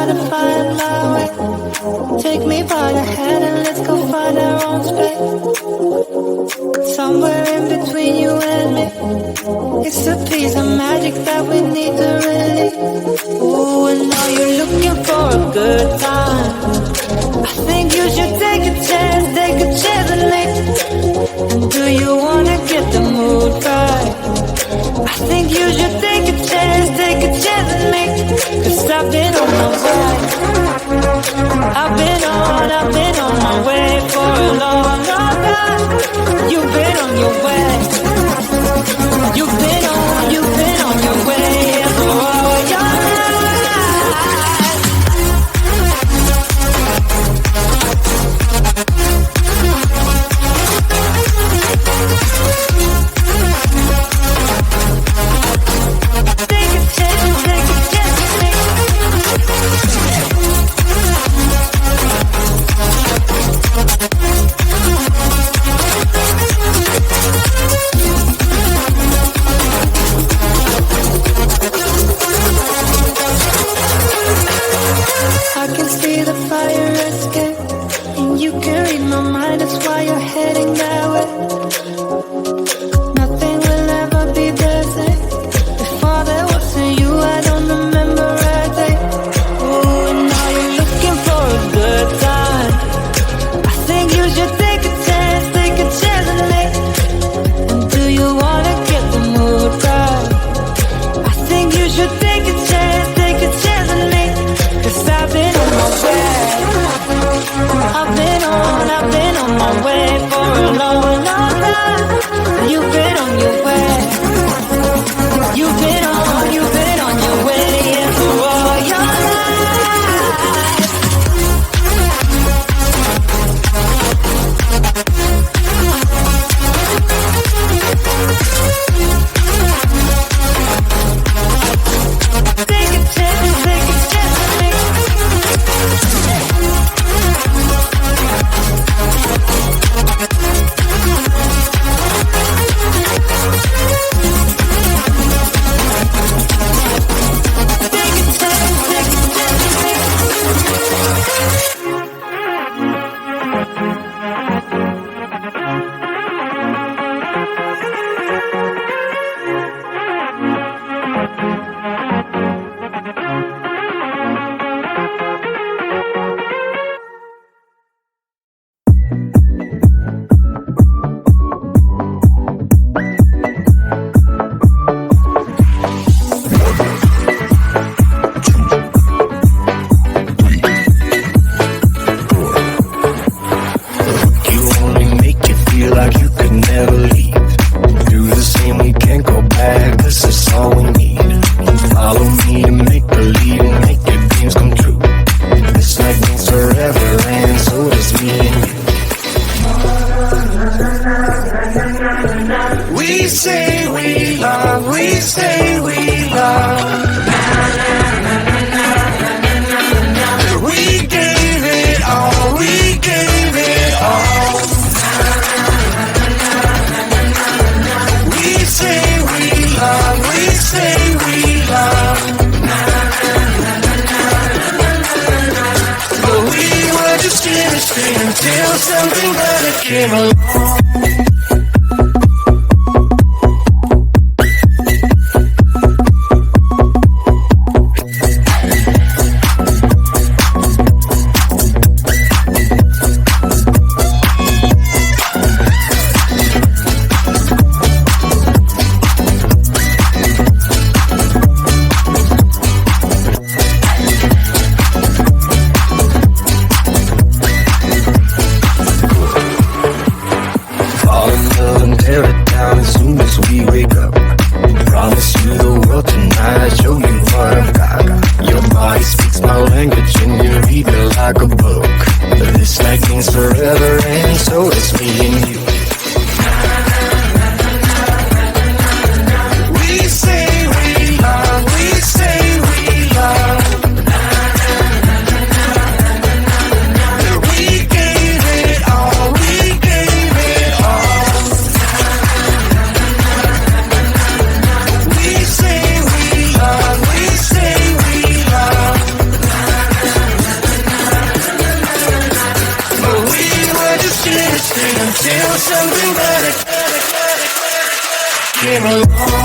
try to find my way. Take me by the hand and let's go find our own space. Somewhere in between you and me, it's a piece of magic that we need to release. Ooh, and now you're looking for a good time. I think you should take a chance and make. And do you wanna get the mood right? I think you should take a chance and make. 'Cause I've been on my way. I've been on my way for a long, long time. You've been on your way. You've been on your way for all your life. Take a chance, I can see the fire escape, and you can read my mind, that's why you're heading that way. Nothing will ever be the same. Before there wasn't you, I don't remember a day. Ooh, and now you're looking for a good time. I think you should take a chance and make. And do you wanna get the mood right? I think you should take a chance and make. 'Cause I've been on my way. I've been on my way for a long, long time. You've been on your way. You've been on your way, yeah, for all your life. Take a chance, until something better came along. something better came along.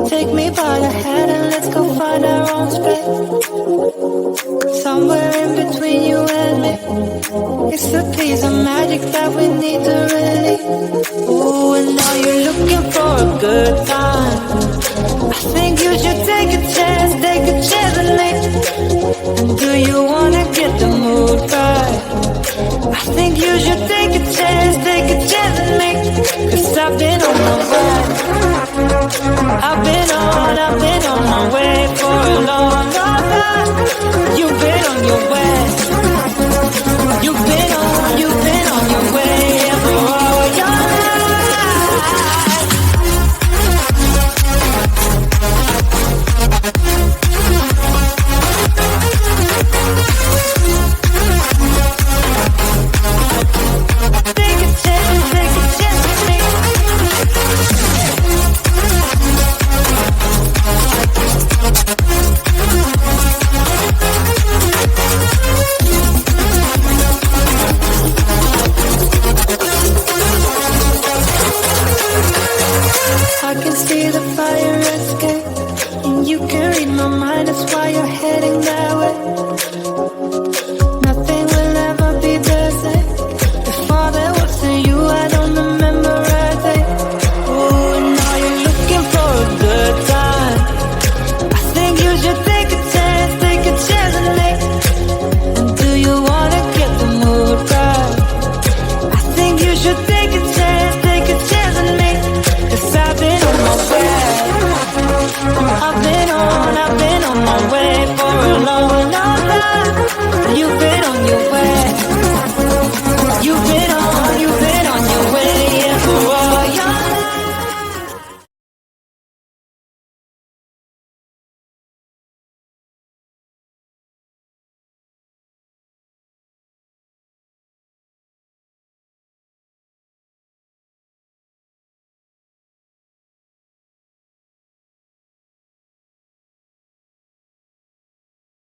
Take me by the hand and let's go find our own space. Somewhere in between you and me, it's a piece of magic that we need to release. Ooh, and now you're looking for a good time. I think you should take a chance with me. And do you wanna get the mood I can see the fire escape, and you can read my mind, that's why you're heading that way. Nothing will ever be the same. Before there wasn't you, I don't remember a day. Oh, and now you're looking for a good time. I think you should take a chance on me. And do you wanna get the mood right? I think you should take a chance on me. 'Cause I've been on my way. I've been on my way for a long time. You've been on your way.